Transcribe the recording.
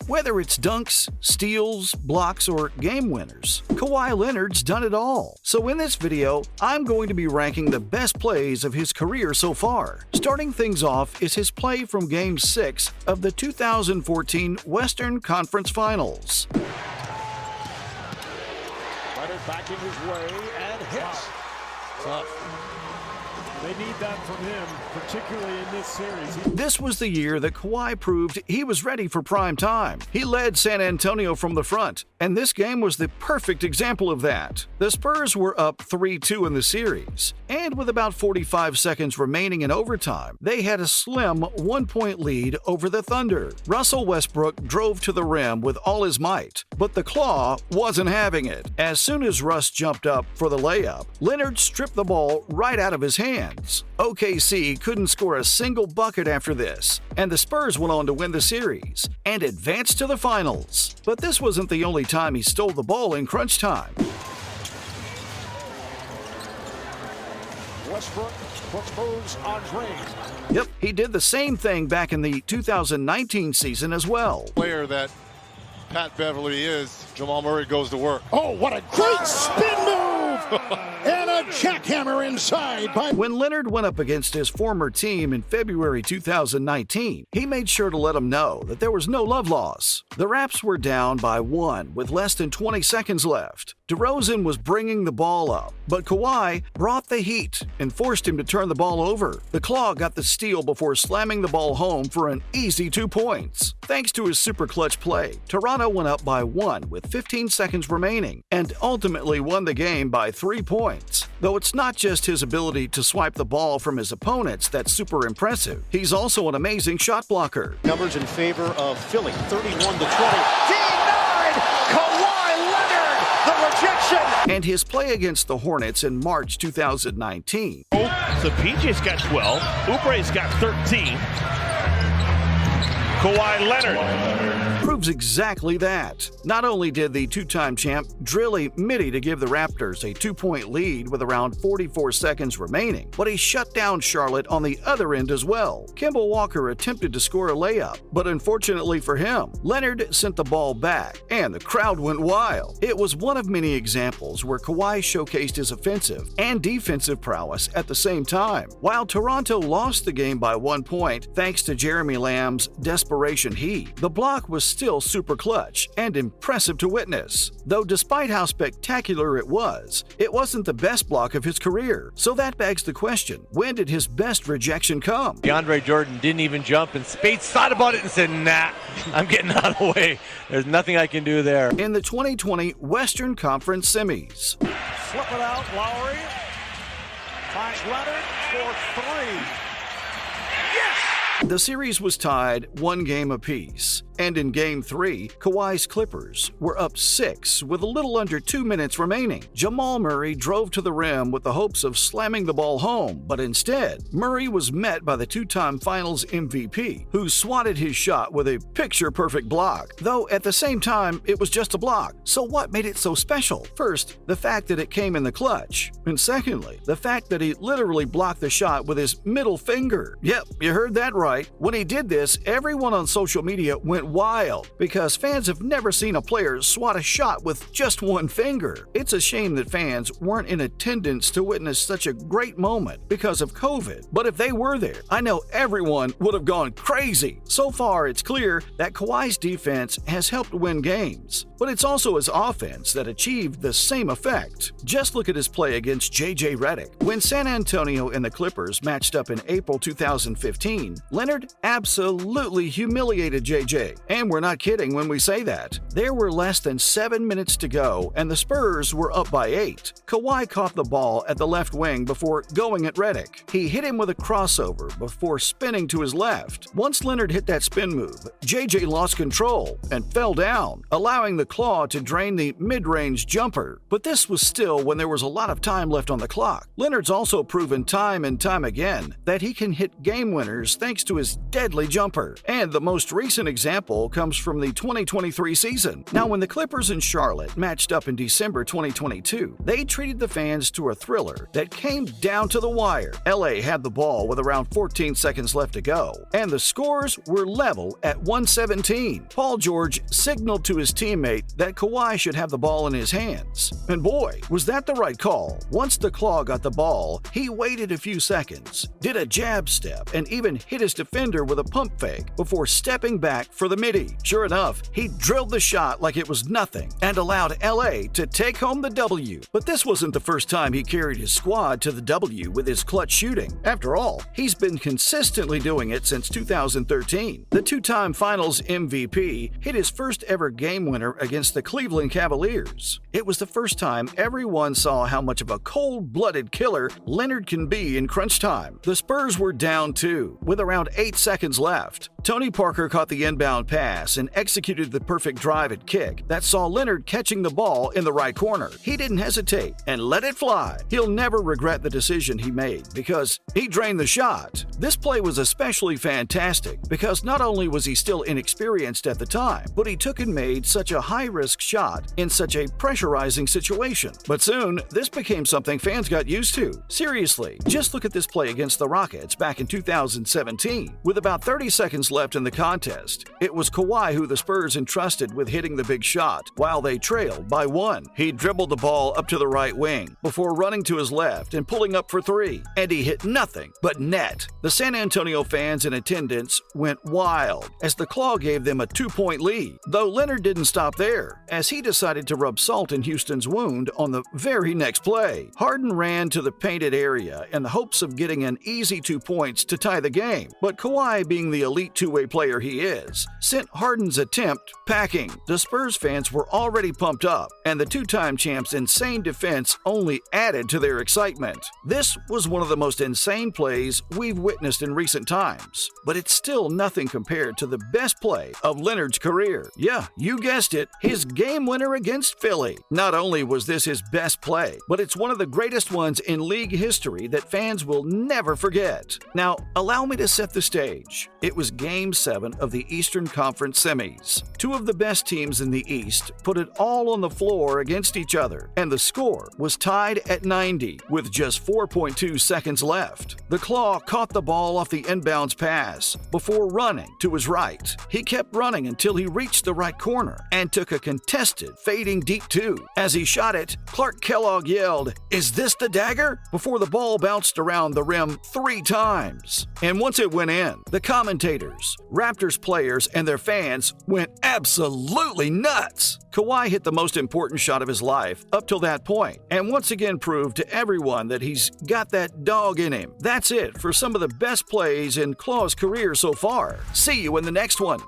Whether it's dunks, steals, blocks, or game winners, Kawhi Leonard's done it all. So in this video, I'm going to be ranking the best plays of his career so far. Starting things off is his play from Game 6 of the 2014 Western Conference Finals. Leonard back in his way and hits. They need that from him, particularly in this series. This was the year that Kawhi proved he was ready for prime time. He led San Antonio from the front, and this game was the perfect example of that. The Spurs were up 3-2 in the series, and with about 45 seconds remaining in overtime, they had a slim 1-point lead over the Thunder. Russell Westbrook drove to the rim with all his might, but the Claw wasn't having it. As soon as Russ jumped up for the layup, Leonard stripped the ball right out of his hands. OKC couldn't score a single bucket after this, and the Spurs went on to win the series and advance to the finals. But this wasn't the only time he stole the ball in crunch time. Westbrook moves on drains. Yep, he did the same thing back in the 2019 season as well. Player that Pat Beverly is, Jamal Murray goes to work. Oh, what a great spin move! And a jackhammer inside by... When Leonard went up against his former team in February 2019, he made sure to let them know that there was no love loss. The Raps were down by 1 with less than 20 seconds left. DeRozan was bringing the ball up, but Kawhi brought the heat and forced him to turn the ball over. The Claw got the steal before slamming the ball home for an easy 2 points. Thanks to his super clutch play, Toronto went up by 1 with 15 seconds remaining and ultimately won the game by 3 points. Though it's not just his ability to swipe the ball from his opponents that's super impressive, he's also an amazing shot blocker. Numbers in favor of Philly, 31-20. Denied! Kawhi Leonard, the rejection! And his play against the Hornets in March 2019. So PJ's got 12, Oubre's got 13. Kawhi Leonard proves exactly that. Not only did the two-time champ drill a midi to give the Raptors a 2-point lead with around 44 seconds remaining, but he shut down Charlotte on the other end as well. Kemba Walker attempted to score a layup, but unfortunately for him, Leonard sent the ball back, and the crowd went wild. It was one of many examples where Kawhi showcased his offensive and defensive prowess at the same time. While Toronto lost the game by 1 point thanks to Jeremy Lamb's desperation heat, the block was still super clutch and impressive to witness. Though despite how spectacular it wasn't the best block of his career. So that begs the question, when did his best rejection come? DeAndre Jordan didn't even jump, and Spates thought about it and said, nah, I'm getting out of the way. There's nothing I can do there. In the 2020 Western Conference semis. Flip it out, Lowry finds Leonard for 3. The series was tied 1 game apiece, and in Game 3, Kawhi's Clippers were up 6 with a little under 2 minutes remaining. Jamal Murray drove to the rim with the hopes of slamming the ball home, but instead, Murray was met by the two-time Finals MVP, who swatted his shot with a picture-perfect block. Though at the same time, it was just a block. So what made it so special? First, the fact that it came in the clutch, and secondly, the fact that he literally blocked the shot with his middle finger. Yep, you heard that right. When he did this, everyone on social media went wild because fans have never seen a player swat a shot with just 1 finger. It's a shame that fans weren't in attendance to witness such a great moment because of COVID. But if they were there, I know everyone would have gone crazy. So far, it's clear that Kawhi's defense has helped win games, but it's also his offense that achieved the same effect. Just look at his play against J.J. Redick. When San Antonio and the Clippers matched up in April 2015, Leonard absolutely humiliated JJ, and we're not kidding when we say that. There were less than 7 minutes to go, and the Spurs were up by 8. Kawhi caught the ball at the left wing before going at Redick. He hit him with a crossover before spinning to his left. Once Leonard hit that spin move, JJ lost control and fell down, allowing the Claw to drain the mid-range jumper. But this was still when there was a lot of time left on the clock. Leonard's also proven time and time again that he can hit game winners thanks to his deadly jumper. And the most recent example example comes from the 2023 season. Now, when the Clippers and Charlotte matched up in December 2022, they treated the fans to a thriller that came down to the wire. LA had the ball with around 14 seconds left to go, and the scores were level at 117. Paul George signaled to his teammate that Kawhi should have the ball in his hands. And boy, was that the right call. Once the Claw got the ball, he waited a few seconds, did a jab step, and even hit his defender with a pump fake before stepping back for the midi. Sure enough, he drilled the shot like it was nothing and allowed LA to take home the W. But this wasn't the first time he carried his squad to the W with his clutch shooting. After all, he's been consistently doing it since 2013. The two-time Finals MVP hit his first ever game winner against the Cleveland Cavaliers. It was the first time everyone saw how much of a cold-blooded killer Leonard can be in crunch time. The Spurs were down 2, with around 8 seconds left. Tony Parker caught the inbound pass and executed the perfect drive and kick that saw Leonard catching the ball in the right corner. He didn't hesitate and let it fly. He'll never regret the decision he made because he drained the shot. This play was especially fantastic because not only was he still inexperienced at the time, but he took and made such a high-risk shot in such a pressurizing situation. But soon, this became something fans got used to. Seriously, just look at this play against the Rockets back in 2017. With about 30 seconds left in the contest, it was Kawhi who the Spurs entrusted with hitting the big shot while they trailed by 1. He dribbled the ball up to the right wing before running to his left and pulling up for 3, and he hit nothing but net. The San Antonio fans in attendance went wild as the Claw gave them a 2-point lead, though Leonard didn't stop there, as he decided to rub salt in Houston's wound on the very next play. Harden ran to the painted area in the hopes of getting an easy 2 points to tie the game, but Kawhi, being the elite two-way player he is, sent Harden's attempt packing. The Spurs fans were already pumped up, and the two-time champs' insane defense only added to their excitement. This was one of the most insane plays we've witnessed in recent times, but it's still nothing compared to the best play of Leonard's career. Yeah, you guessed it, his game winner against Philly. Not only was this his best play, but it's one of the greatest ones in league history that fans will never forget. Now, allow me to set the stage. It was Game 7 of the Eastern Conference semis. Two of the best teams in the East put it all on the floor against each other, and the score was tied at 90 with just 4.2 seconds left. The Claw caught the ball off the inbounds pass before running to his right. He kept running until he reached the right corner and took a contested fading deep 2. As he shot it, Clark Kellogg yelled, "Is this the dagger?" before the ball bounced around the rim 3 times. And once it went in, the commentators, Raptors players, and their fans went absolutely nuts. Kawhi hit the most important shot of his life up till that point, and once again proved to everyone that he's got that dog in him. That's it for some of the best plays in Claw's career so far. See you in the next one.